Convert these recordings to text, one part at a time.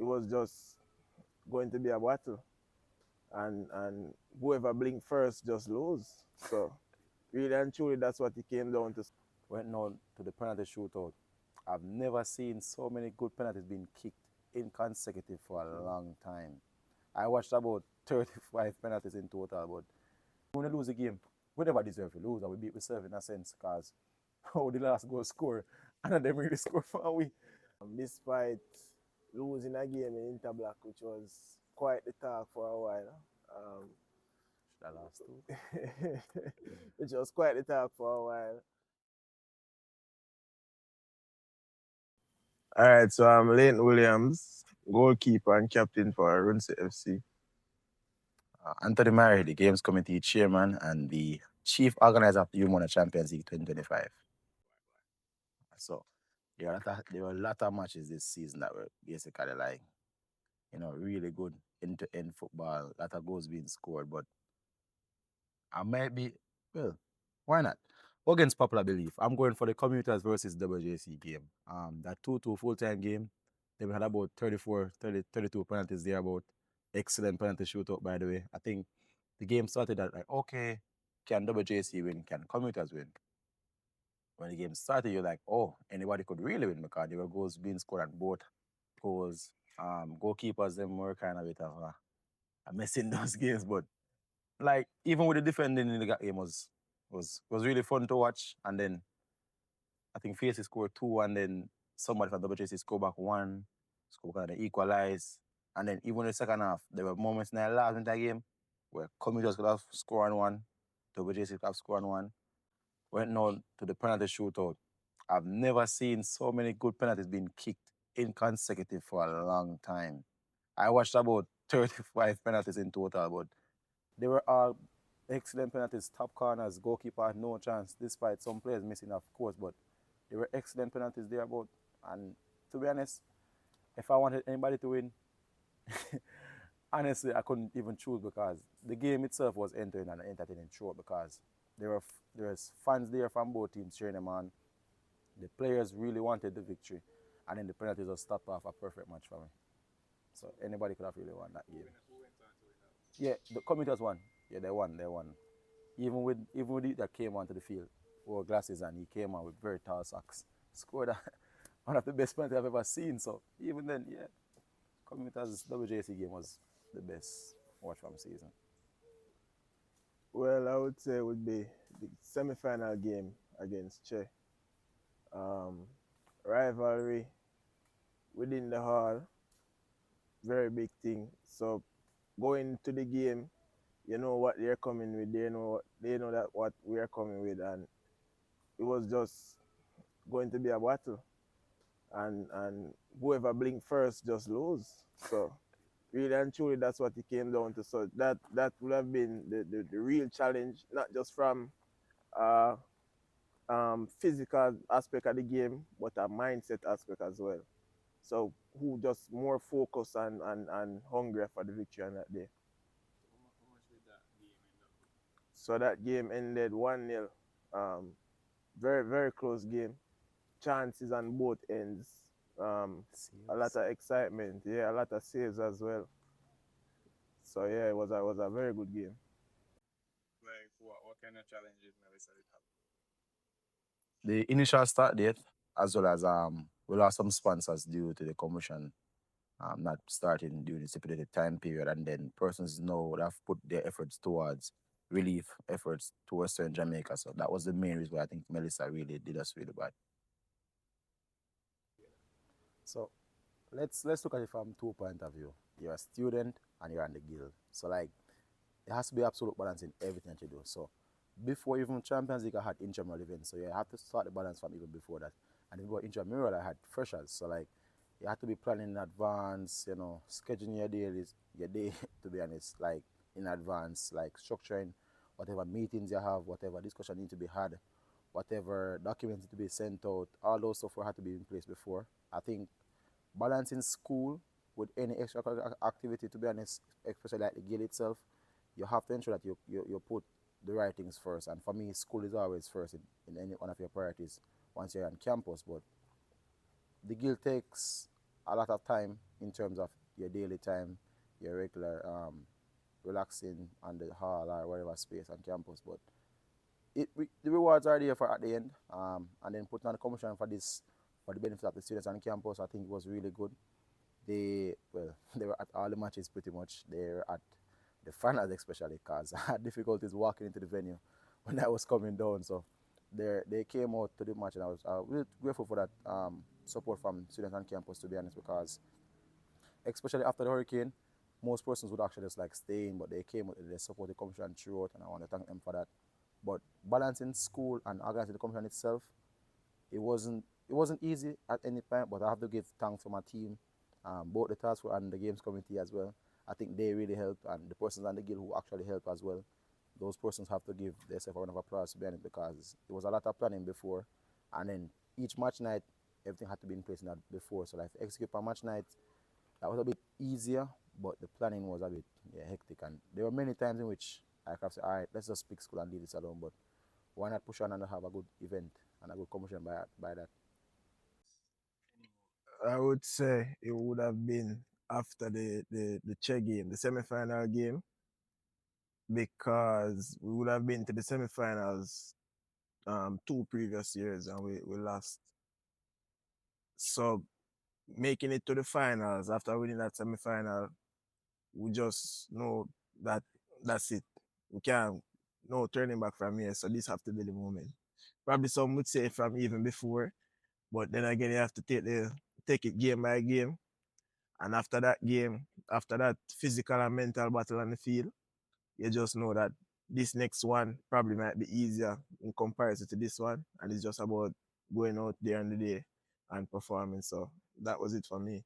was just going to be a battle, and whoever blink first just lose. So really and truly, that's what it came down to. Went on to the penalty shootout. I've never seen so many good penalties being kicked in consecutive for a long time. I watched about 35 penalties in total, but when we lose a game, we never deserve to lose, and we beat ourselves in a sense because how the last goal score, and then them really score for we. Despite losing a game in Interblock, which was quite the talk for a while. Should have lost too. Which was quite the talk for a while. All right, so I'm Leighton Williams, goalkeeper and captain for Runse FC. Anthony Murray, the Games Committee Chairman and the Chief Organizer of the Uwi Mona Champions League 2025. So there were a lot of matches this season that were basically like, really good end-to-end football, a lot of goals being scored, but I might be, well, why not? Against popular belief, I'm going for the Commuters versus WJC game. That 2-2 full-time game, they had about 32 penalties there, about excellent penalty shootout, by the way. I think the game started at like, okay, can WJC win? Can Commuters win? When the game started, you're like, oh, anybody could really win because there were goals being scored on both goals. Goalkeepers, them were kind of a bit of a mess in those games, but like even with the defending in the game was really fun to watch. And then I think Facey scored two, and then somebody from WJC scored back one, scored back and then equalize. And then even in the second half, there were moments in the last in that game where Commuters could have scored on one, WJC could have scored on one. Went on to the penalty shootout. I've never seen so many good penalties being kicked in consecutive for a long time. I watched about 35 penalties in total, but they were all excellent penalties, top corners, goalkeeper had no chance, despite some players missing, of course, but they were excellent penalties there about. And to be honest, if I wanted anybody to win, honestly, I couldn't even choose because the game itself was entertaining and entertaining throughout because there was fans there from both teams cheering them on. The players really wanted the victory, and then the penalties just stopped off a perfect match for me. So anybody could have really won that game. Yeah, the Commuters won. Yeah, they won. They won. Even with it that came onto the field, wore glasses, and he came on with very tall socks. Scored one of the best penalties I've ever seen. So even then, yeah, Commuters WJC game was the best watch from the season. Well, I would say it would be the semi-final game against Che. Rivalry within the hall, very big thing. So going to the game, you know what they're coming with. They know that what we are coming with, and it was just going to be a battle. And whoever blink first just lose. So really and truly, that's what it came down to. So that would have been the real challenge, not just from uh, physical aspect of the game, but a mindset aspect as well. So who just more focused and hungry for the victory on that day. So that game ended 1-0. Very, very close game. Chances on both ends. A lot of excitement. Yeah, a lot of saves as well. So yeah, it was a very good game. Like what kind of challenges Melissa did have? The initial start date, as well as we lost some sponsors due to the commission not starting during the stipulated time period, and then persons now would have put their efforts towards relief efforts to Western Jamaica. So that was the main reason why I think Melissa really did us really bad. So let's look at it from two point of view. You're a student and you're on the guild. So like there has to be absolute balance in everything that you do. So before even Champions League, I had intramural events. So you have to start the balance from even before that. And before intramural, I had freshers. So like you have to be planning in advance, scheduling your day, to be honest, like in advance, like structuring whatever meetings you have, whatever discussion need to be had, whatever documents need to be sent out, all those stuff had to be in place before. I think balancing school with any extra activity, to be honest, especially like the guild itself, you have to ensure that you put the right things first. And for me, school is always first in any one of your priorities once you're on campus. But the guild takes a lot of time in terms of your daily time, your regular relaxing on the hall or whatever space on campus. But the rewards are there for at the end. And then putting on the commission for this for the benefit of the students on campus, I think was really good. They were at all the matches pretty much. They were at the finals especially because I had difficulties walking into the venue when I was coming down. So they came out to the match, and I was really grateful for that support from students on campus, to be honest, because especially after the hurricane, most persons would actually just like stay in, but they came with they support the commission throughout, and I want to thank them for that. But balancing school and organizing the commission itself, it wasn't easy at any point, but I have to give thanks to my team, both the task force and the games committee as well. I think they really helped, and the persons on the guild who actually helped as well. Those persons have to give themselves a round of applause, to be honest, because it was a lot of planning before, and then each match night, everything had to be in place in that before. So like to execute per match night, that was a bit easier, but the planning was a bit hectic, and there were many times in which I could have said, all right, let's just pick school and leave this alone. But why not push on and have a good event and a good commotion by that? I would say it would have been after the Che game, the semi-final game, because we would have been to the semi-finals two previous years and we lost. So making it to the finals after winning that semi-final, we just know that that's it. We can't no turning back from here. So this have to be the moment. Probably some would say from even before, but then again you have to take it game by game. And after that game, after that physical and mental battle on the field, you just know that this next one probably might be easier in comparison to this one. And it's just about going out there on the day and performing. So that was it for me.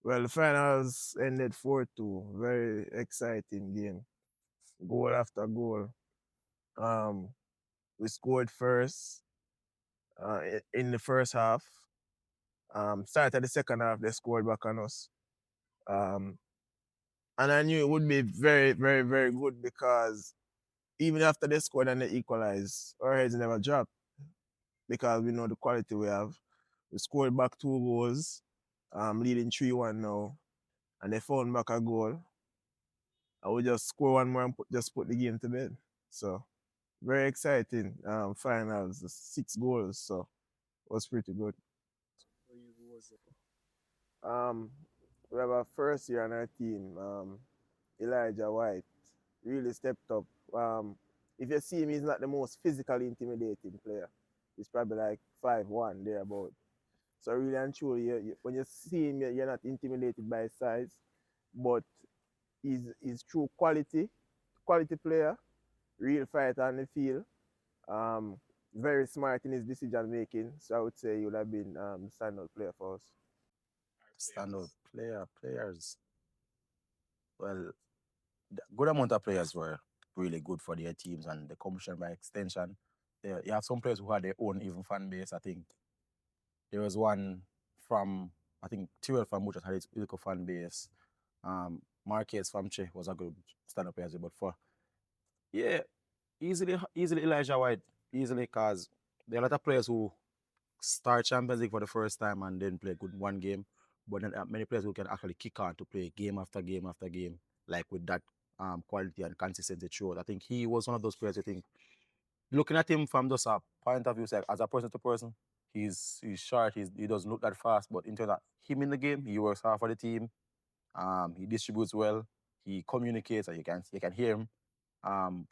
Well, the finals ended 4-2. Very exciting game. Goal after goal. Um, we scored first in the first half. Started the second half, they scored back on us. Um, and I knew it would be very, very, very good because even after they scored and they equalized, our heads never dropped because we know the quality we have. We scored back 2 goals, leading 3-1 now, and they found back a goal. I would just score one more and just put the game to bed. So very exciting. Finals, 6 goals, so it was pretty good. Um, we have a first year on our team, Elijah White, really stepped up. If you see him, he's not the most physically intimidating player. He's probably like 5'1" thereabout. So really and truly, when you see him, you're not intimidated by his size, but he's true quality player, real fighter on the field. Um, very smart in his decision making. So I would say he would have been the standout player for us. Standout players. Well, good amount of players were really good for their teams and the commission by extension. You have some players who had their own even fan base. I think there was one from I think Tyrell from Muchas had his little fan base. Marquez from Che was a good stand-up player, but for yeah, easily Elijah White, easily because there are a lot of players who start Champions League for the first time and then play good one game, but then many players who can actually kick on to play game after game after game, like with that quality and consistency throughout. I think he was one of those players. I think looking at him from just a point of view, like as a person to person, he's short. He doesn't look that fast, but in terms of him in the game, he works hard for the team. He distributes well. He communicates, and you can hear him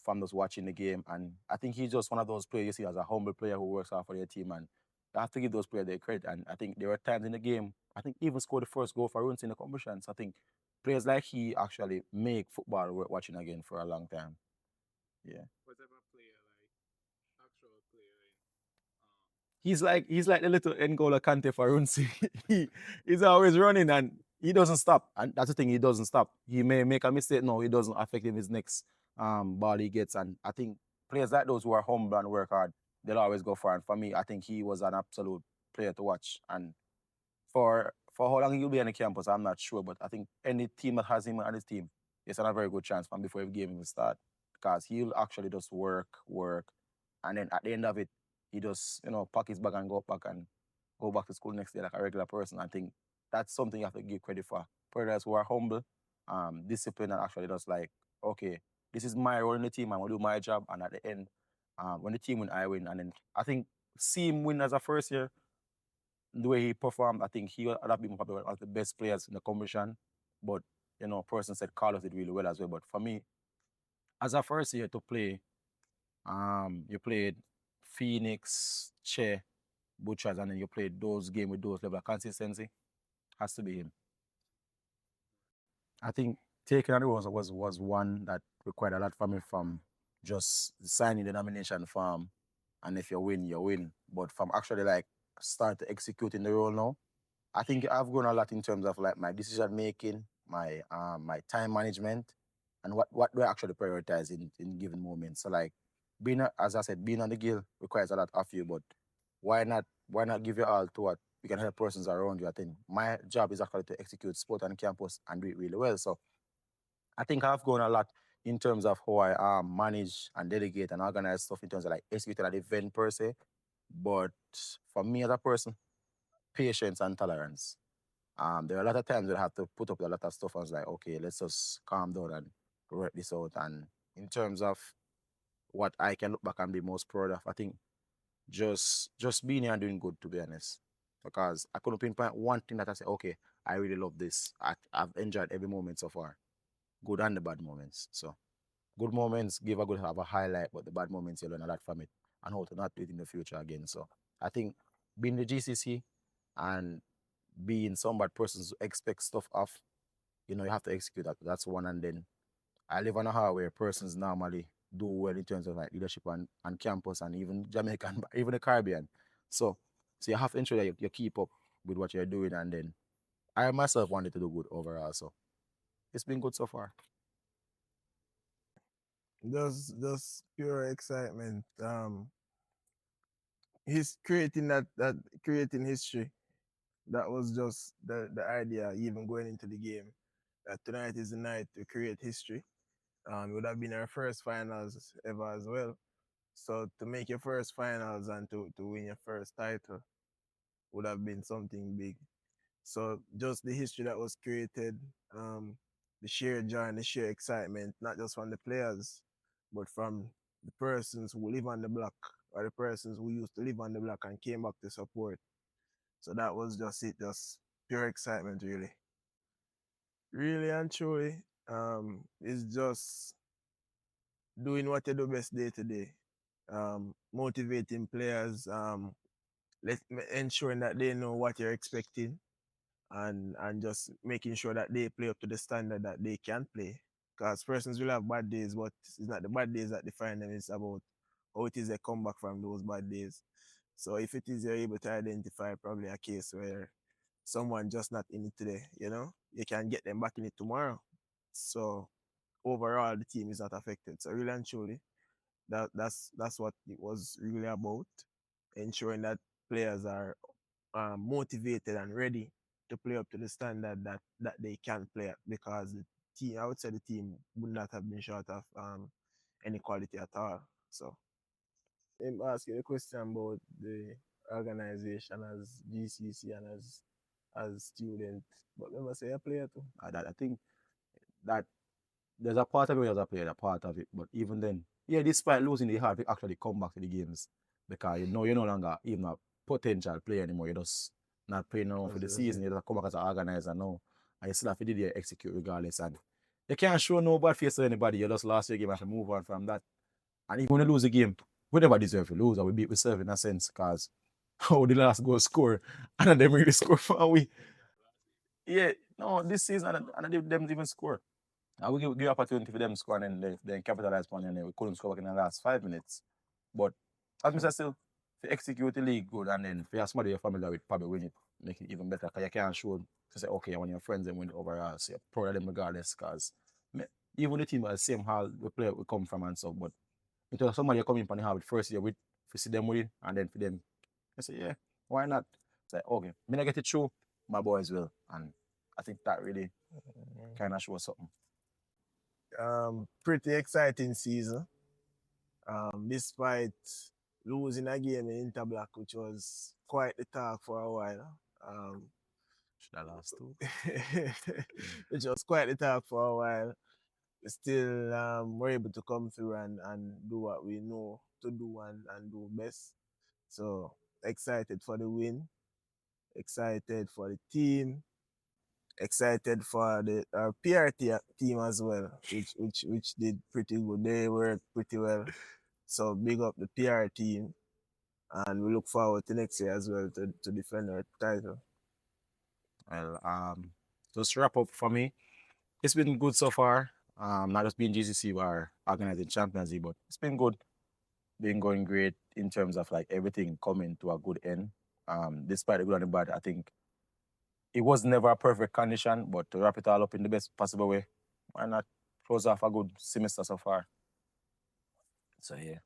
from just watching the game. And I think he's just one of those players you see as a humble player who works hard for their team. And you have to give those players their credit. And I think there were times in the game, I think he even scored the first goal for Runes in the competition. So I think players like he actually make football worth watching again for a long time. Yeah. He's like the little N'Golo Kante for Runsi. He's always running and he doesn't stop. And that's the thing, he doesn't stop. He may make a mistake, no, it doesn't affect him his next ball he gets. And I think players like those who are humble and work hard, they'll always go for it. And for me, I think he was an absolute player to watch. And for how long he'll be on the campus, I'm not sure. But I think any team that has him on his team, it's a very good chance from before the game even start. Because he'll actually just work, and then at the end of it, he just pack his bag and go back and go back to school next day like a regular person. I think that's something you have to give credit for. Players who are humble, disciplined, and actually just like, okay, this is my role in the team. I'm gonna do my job, and at the end, when the team win, I win. And then I think see him win as a first year, the way he performed, I think he would have been probably one of the best players in the competition. But person said Carlos did really well as well. But for me, as a first year to play, you played Phoenix, Che, Butchers, and then you played those games with those level of consistency. Has to be him. I think taking on the was one that required a lot from me, from just signing the nomination form, and if you win, you win. But from actually like start to executing the role now, I think I've grown a lot in terms of like my decision making, my time management, and what do I actually prioritize in given moments. So like as I said, being on the guild requires a lot of you, but why not give your all to what we can help persons around you? I think my job is actually to execute sport on campus and do it really well. So I think I've grown a lot in terms of how I manage and delegate and organize stuff in terms of like executing an event per se. But for me as a person, patience and tolerance. There are a lot of times that I have to put up with a lot of stuff. I was like, okay, let's just calm down and work this out. And in terms of what I can look back and be most proud of, I think just being here and doing good, to be honest. Because I couldn't pinpoint one thing that I say, okay, I really love this. I've enjoyed every moment so far, good and the bad moments. So good moments have a highlight, but the bad moments you learn a lot from it and how to not do it in the future again. So I think being the GCC and being some bad persons who expect stuff off, you have to execute that. That's one. And then I live on a hard where persons normally do well in terms of like leadership on campus and even Jamaican, even the Caribbean. So you have to ensure that you keep up with what you're doing. And then I myself wanted to do good overall. So it's been good so far. Just pure excitement. He's creating history. That was just the idea, even going into the game. That tonight is the night to create history. It would have been our first finals ever as well. So to make your first finals and to win your first title would have been something big. So just the history that was created, the sheer joy and the sheer excitement, not just from the players, but from the persons who live on the block or the persons who used to live on the block and came back to support. So that was just it, just pure excitement, really. Really and truly, it's just doing what you do best day to day. Motivating players, ensuring that they know what you're expecting, and just making sure that they play up to the standard that they can play. Because persons will have bad days, but it's not the bad days that define them. It's about how it is they come back from those bad days. So if it is you're able to identify probably a case where someone just not in it today, you can get them back in it tomorrow. So overall, the team is not affected. So really and truly, that's what it was really about, ensuring that players are motivated and ready to play up to the standard that they can play at, because the team, I would say the team would not have been short of any quality at all. So I'm asking a question about the organization as GCC and as student, but remember say a player too. I think that there's a part of it as a player, a part of it. But even then, yeah, despite losing, they have to actually come back to the games because you're no longer even a potential player anymore. You're just not playing around for the season. You just come back as an organizer now, and you still have to do the execute regardless. And you can't show no bad face to anybody. You just lost your game and have to move on from that. And even when you lose a game, we never deserve to lose, or we beat we serve in a sense because how the last goal score and then them really score for we. Yeah, no, this season and them didn't even score. And we give opportunity for them to score and then they capitalize on it and then we couldn't score in the last 5 minutes. But as Mr. Still, to execute the league good and then for your somebody you're familiar with probably win it, make it even better because you can't show to say, okay, when your friends and win overall, so you're proud of them regardless because even the team at the same hall we play we come from and so, but until somebody you come in from the hall with first year with, if you see them win and then for them, I say, yeah, why not? It's like, okay, me not get it through, my boys will. And I think that really kind of shows something. Pretty exciting season. Despite losing a game in Interblock, which was quite the talk for a while. Should I last two? Which was quite the talk for a while. Still, we're able to come through and do what we know to do and do best. So excited for the win, excited for the team, excited for the PRT team as well, which did pretty good. They worked pretty well. So big up the PR team, and we look forward to next year as well to defend our title. Well, just wrap up for me. It's been good so far. Not just being GCC or organizing Champions League, but it's been good. Been going great in terms of like everything coming to a good end. Despite the good and the bad, I think it was never a perfect condition, but to wrap it all up in the best possible way, why not close off a good semester so far? So yeah.